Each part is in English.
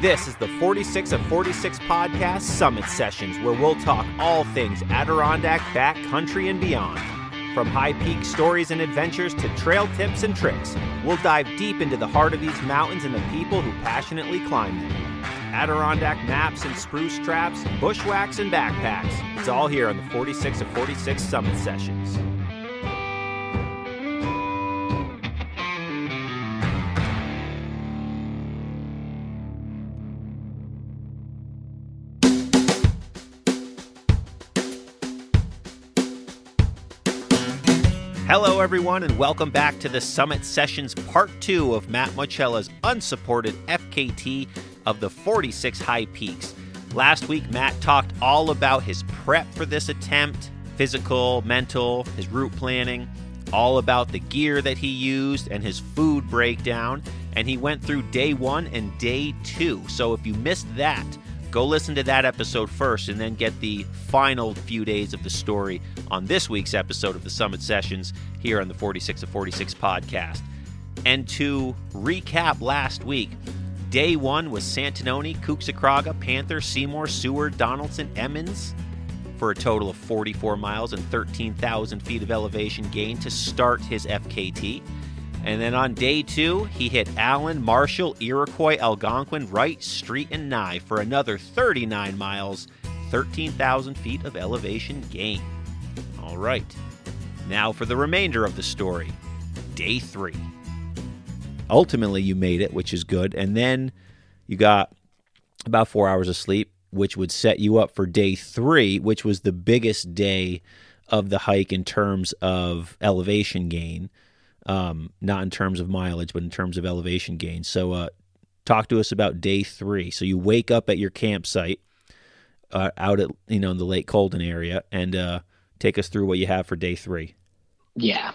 This is the 46 of 46 podcast Summit Sessions, where we'll talk all things Adirondack, backcountry, and beyond. From high peak stories and adventures to trail tips and tricks, we'll dive deep into the heart of these mountains and the people who passionately climb them. Adirondack maps and spruce traps, bushwhacks and backpacks. It's all here on the 46 of 46 Summit Sessions. Hello, everyone, and welcome back to the Summit Sessions Part 2 of Matt Mochella's Unsupported FKT of the 46 high peaks. Last week, Matt talked all about his prep for this attempt, physical, mental, his route planning, all about the gear that he used and his food breakdown, and he went through day 1 and day 2. So if you missed that, go listen to that episode first and then get the final few days of the story on this week's episode of the Summit Sessions here on the 46 of 46 podcast. And to recap last week, day 1 was Santanoni, Cooksacrogga, Panther, Seymour, Seward, Donaldson, Emmons for a total of 44 miles and 13,000 feet of elevation gain to start his FKT. And then on day 2, he hit Allen, Marshall, Iroquois, Algonquin, Wright, Street, and Nye for another 39 miles, 13,000 feet of elevation gain. All right, now for the remainder of the story. Day 3. Ultimately, you made it, which is good, and then you got about 4 hours of sleep, which would set you up for day 3, which was the biggest day of the hike in terms of elevation gain. Not in terms of mileage, but in terms of elevation gain. So talk to us about day 3. So you wake up at your campsite out at, in the Lake Colden area, and take us through what you have for day 3. Yeah.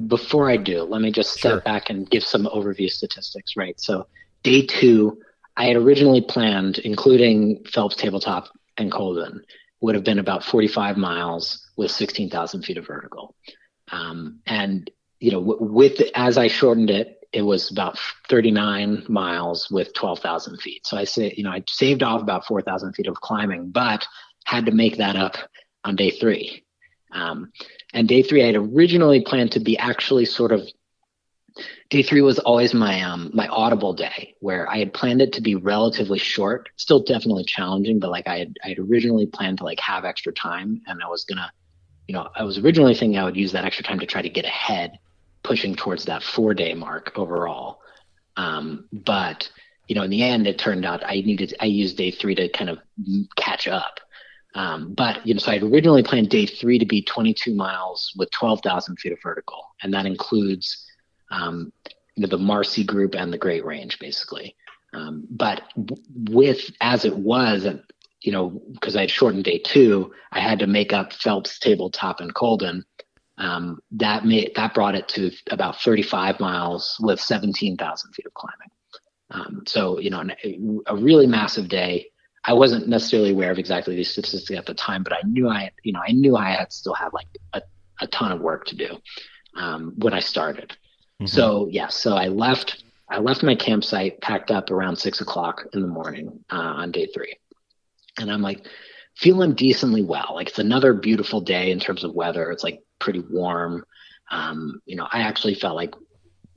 Before I do, let me just step back and give some overview statistics, right? So day 2, I had originally planned, including Phelps Tabletop and Colden, would have been about 45 miles with 16,000 feet of vertical. As I shortened it, it was about 39 miles with 12,000 feet. So I saved off about 4,000 feet of climbing, but had to make that up on day 3. And day 3, I had originally planned to be actually day 3 was always my audible day, where I had planned it to be relatively short, still definitely challenging, but I had originally planned to have extra time, and I was originally thinking I would use that extra time to try to get ahead, pushing towards that 4-day mark overall. But in the end, it turned out I used day 3 to kind of catch up. So I had originally planned day 3 to be 22 miles with 12,000 feet of vertical. And that includes, the Marcy group and the Great Range, basically. But as it was, because I had shortened day 2, I had to make up Phelps Tabletop and Colden. That brought it to about 35 miles with 17,000 feet of climbing. A really massive day. I wasn't necessarily aware of exactly these statistics at the time, but I knew I had still had a ton of work to do when I started. Mm-hmm. So I left my campsite, packed up around 6:00 in the morning on day 3. And I'm feeling decently well. It's another beautiful day in terms of weather. It's pretty warm. I actually felt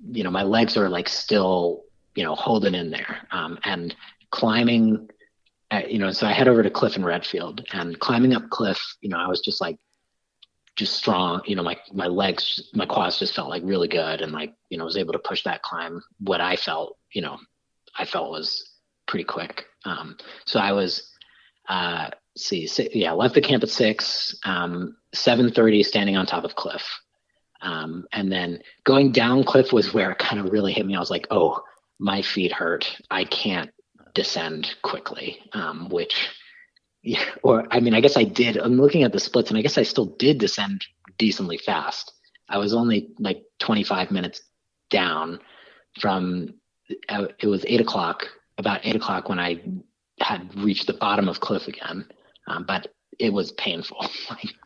my legs are still, holding in there. And climbing, so I head over to Cliff and Redfield, and climbing up Cliff, I was just strong. My legs, my quads just felt really good. And was able to push that climb. What I felt was pretty quick. So I was, left the camp at 6, 7:30 standing on top of Cliff. And then going down Cliff was where it kind of really hit me. I was oh, my feet hurt. I can't descend quickly, I guess I did. I'm looking at the splits, and I guess I still did descend decently fast. I was only 25 minutes down from, it was 8:00, about 8:00 when I had reached the bottom of Cliff again. But it was painful.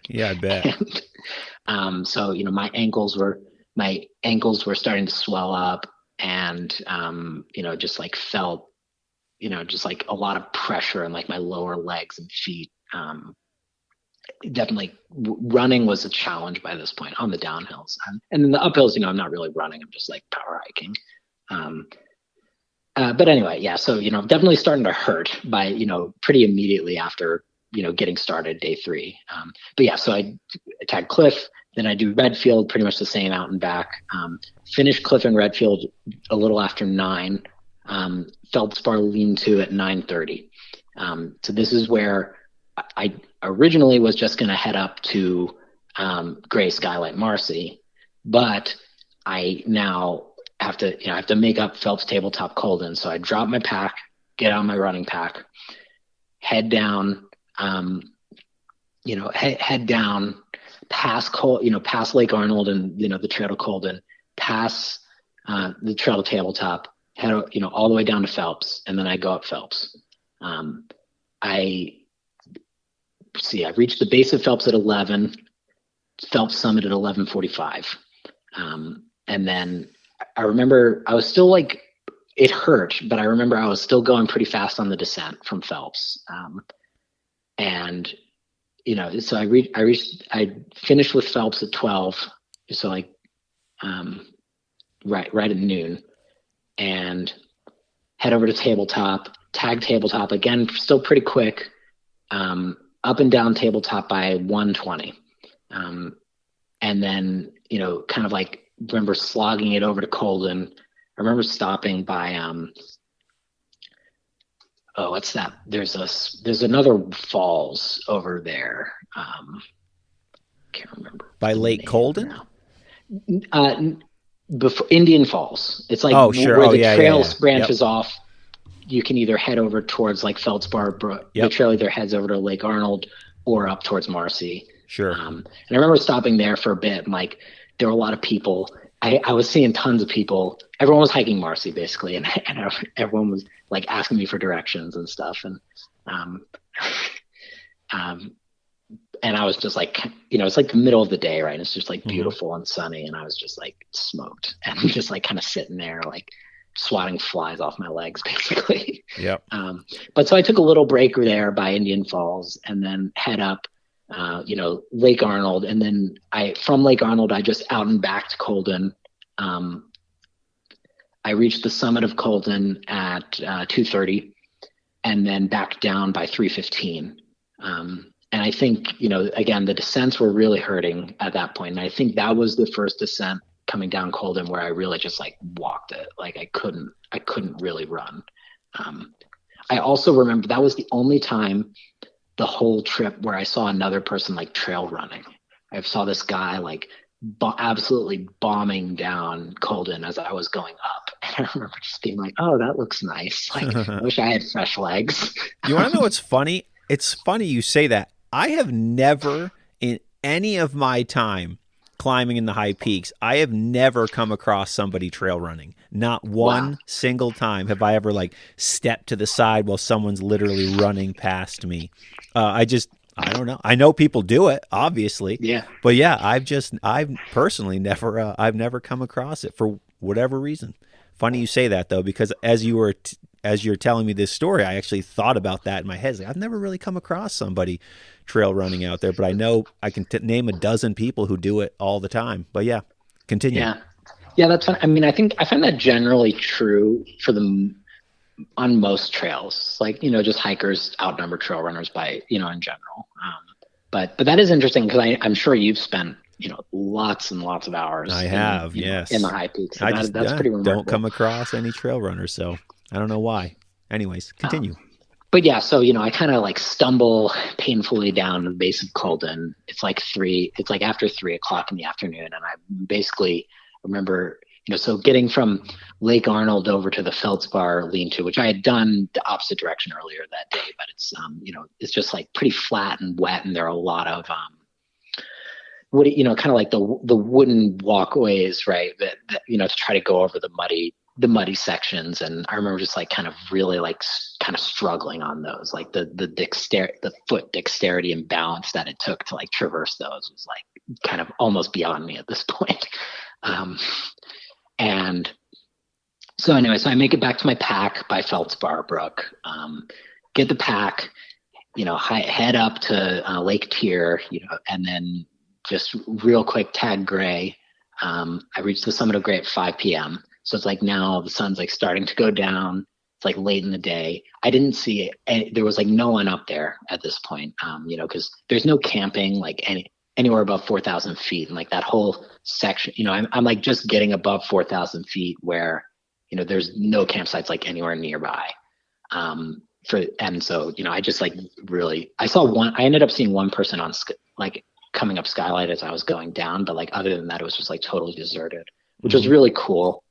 Yeah, I bet. And, so, my ankles were starting to swell up. and just like felt, just like a lot of pressure in like my lower legs and feet. Definitely running was a challenge by this point on the downhills, and in the uphills, I'm not really running, I'm just like power hiking. But anyway, yeah, so definitely starting to hurt by pretty immediately after getting started day 3. But yeah, so I attack Cliff, then I do Redfield, pretty much the same out and back. Finish Cliff and Redfield a little after 9. Feldspar lean-to at 9:30. So this is where I originally was just going to head up to Gray Skylight Marcy, but I now have to make up Phelps Tabletop Colden. So I drop my pack, get out my running pack, head down, head down past past Lake Arnold and the trail to Colden, past the trail to Tabletop, head all the way down to Phelps, and then I go up Phelps. I reached the base of Phelps at 11, Phelps summit at 11:45, and then I remember I was still like, it hurt, but I remember I was still going pretty fast on the descent from Phelps. And, so I finished with Phelps at 12. So like, right at noon, and head over to Tabletop, tag Tabletop again, still pretty quick, up and down Tabletop by 1:20. And then, kind of like, remember slogging it over to Colden. I remember stopping by what's that? There's another falls over there. Can't remember. By Lake Colden? Before Indian Falls. It's like where the trail branches off. You can either head over towards like Feldspar Brook. The trail either heads over to Lake Arnold or up towards Marcy. Sure. And I remember stopping there for a bit, and like there were a lot of people. I was seeing tons of people. Everyone was hiking Marcy basically, and everyone was like asking me for directions and stuff. And and I was just like, it's like the middle of the day, right? And it's just like beautiful and sunny, and I was just like smoked, and I'm just like kind of sitting there like swatting flies off my legs basically. Yep. But so I took a little break there by Indian Falls, and then head up Lake Arnold, and then from Lake Arnold I just out and back to Colden. I reached the summit of Colden at 2:30, and then back down by 3:15. And I think again the descents were really hurting at that point, and I think that was the first descent coming down Colden where I really just like walked it. Like I couldn't really run. I also remember that was the only time the whole trip where I saw another person like trail running. I saw this guy like absolutely bombing down Colden as I was going up. And I remember just being like, oh, that looks nice. Like I wish I had fresh legs. You want to know what's funny? It's funny you say that. I have never in any of my time climbing in the high peaks, I have never come across somebody trail running. Not one single time have I ever like stepped to the side while someone's literally running past me. I don't know. I know people do it, obviously. Yeah. But yeah, I've personally never, I've never come across it for whatever reason. Funny you say that though, because as you're telling me this story, I actually thought about that in my head. Like, I've never really come across somebody trail running out there, but I know I can name a dozen people who do it all the time. But yeah, continue. Yeah, that's fun. I mean, I find that generally true on most trails. Like, just hikers outnumber trail runners by, in general. But that is interesting because I'm sure you've spent, lots and lots of hours. I have, yes. In the high peaks. So that's pretty remarkable. Don't come across any trail runners, so I don't know why. Anyways, continue. But yeah, so, I kind of like stumble painfully down the base of Colden. It's like after 3:00 in the afternoon. And I basically remember, so getting from Lake Arnold over to the Feldspar lean-to, which I had done the opposite direction earlier that day, but it's, it's just like pretty flat and wet. And there are a lot of, kind of like the wooden walkways, right. That, to try to go over the muddy sections. And I remember just like kind of really like kind of struggling on those, like the foot dexterity and balance that it took to like traverse those was like kind of almost beyond me at this point. And So anyway, so I make it back to my pack by Feldspar Brook, get the pack, head up to Lake Tier, and then just real quick tag Gray. I reached the summit of Gray at 5 p.m. So it's like now the sun's like starting to go down. It's like late in the day. I didn't see it. And there was like no one up there at this point, because there's no camping like anywhere above 4,000 feet. And like that whole section, I'm like just getting above 4,000 feet where, there's no campsites like anywhere nearby. And so, I just like really, I ended up seeing one person on like coming up Skylight as I was going down, but like other than that, it was just like totally deserted, which was really cool.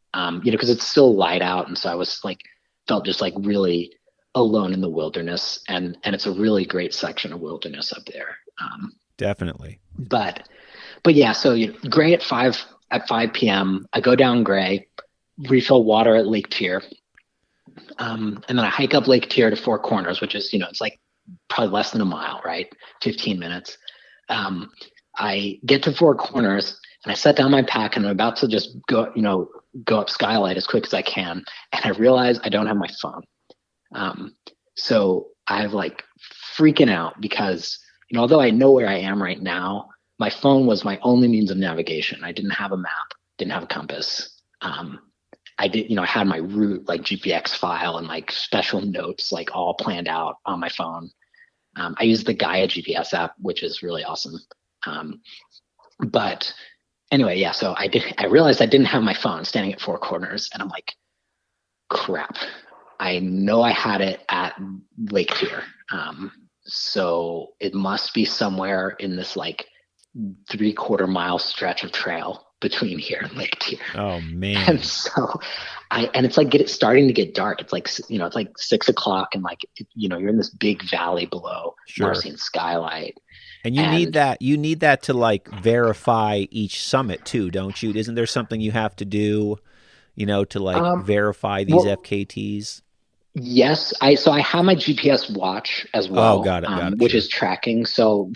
Because it's still light out, and so I was like felt just like really alone in the wilderness, and it's a really great section of wilderness up there. Definitely. But yeah, so Gray at 5 p.m. I go down Gray, refill water at Lake Tier, and then I hike up Lake Tier to Four Corners, which is it's like probably less than a mile, right? 15 minutes. I get to Four Corners and I set down my pack and I'm about to just go up Skylight as quick as I can. And I realize I don't have my phone. So I've like freaking out because, although I know where I am right now, my phone was my only means of navigation. I didn't have a map, didn't have a compass. I did, I had my route, like GPX file and like special notes, like all planned out on my phone. I use the Gaia GPS app, which is really awesome. But anyway, yeah, so I realized I didn't have my phone standing at Four Corners, and I'm like, crap. I know I had it at Lake Tier. So it must be somewhere in this like 3/4 mile stretch of trail between here and Lake Tier. Oh man. And so it's like starting to get dark. It's like, it's like 6 o'clock and like, you're in this big valley below Marcy and Skylight. And you need that to like verify each summit too, don't you? Isn't there something you have to do, to like verify these FKTs? Yes. I have my GPS watch as well, got it. Which is tracking. So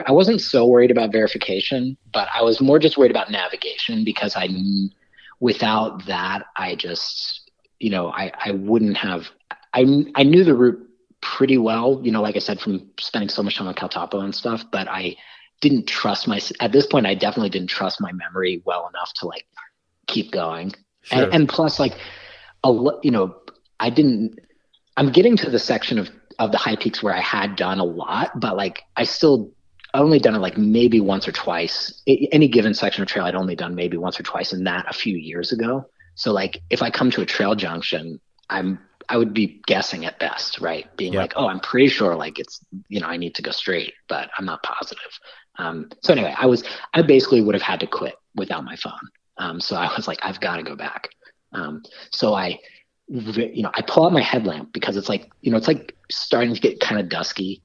I wasn't so worried about verification, but I was more just worried about navigation because without that, I just, I wouldn't have, I knew the route pretty well, like I said, from spending so much time on Caltapo and stuff, but I didn't trust at this point, I definitely didn't trust my memory well enough to like keep going. Sure. And plus like, I'm getting to the section of the high peaks where I had done a lot, but like I only done it like maybe once or twice. Any given section of trail I'd only done maybe once or twice, and that a few years ago. So like if I come to a trail junction, I would be guessing at best, right? Being like, oh, I'm pretty sure like it's, I need to go straight, but I'm not positive. So anyway, I basically would have had to quit without my phone. So I was like, I've got to go back. So I pull out my headlamp because it's like, it's like starting to get kind of dusky.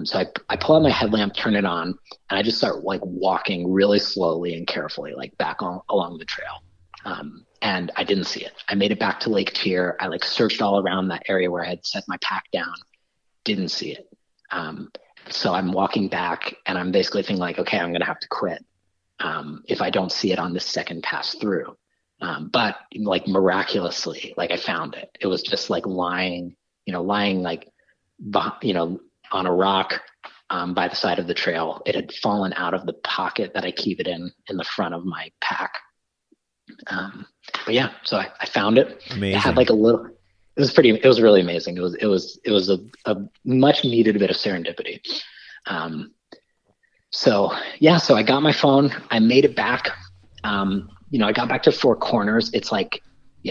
So I pull out my headlamp, turn it on, and I just start like walking really slowly and carefully, like back along the trail. And I didn't see it. I made it back to Lake Tier. I like searched all around that area where I had set my pack down. Didn't see it. So I'm walking back and I'm basically thinking like, okay, I'm going to have to quit if I don't see it on this second pass through. But like miraculously, like I found it. It was just like lying like, on a rock by the side of the trail. It had fallen out of the pocket that I keep it in the front of my pack. But yeah, so I found it. Amazing. It had like it was really amazing. It was a much needed bit of serendipity. So I got my phone, I made it back. I got back to Four Corners. It's like,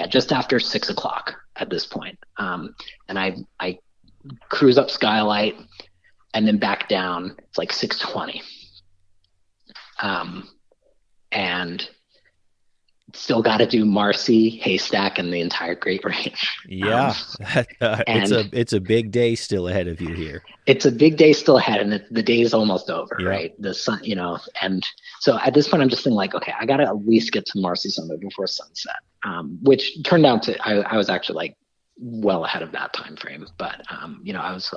just after 6 o'clock at this point. And I cruise up Skylight and then back down. It's like 6:20. And still got to do Marcy, Haystack, and the entire Great Range. Yeah, it's a big day still ahead of you here. It's a big day still ahead, and the day is almost over, right? The sun, and so at this point, I'm just thinking like, okay, I got to at least get to Marcy Summit before sunset, which turned out to I was actually like well ahead of that time frame, but I was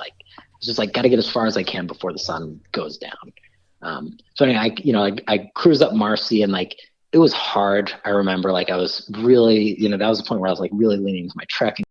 just like got to get as far as I can before the sun goes down. So anyway, I cruise up Marcy and like it was hard. I remember like I was really, that was the point where I was like really leaning into my trekking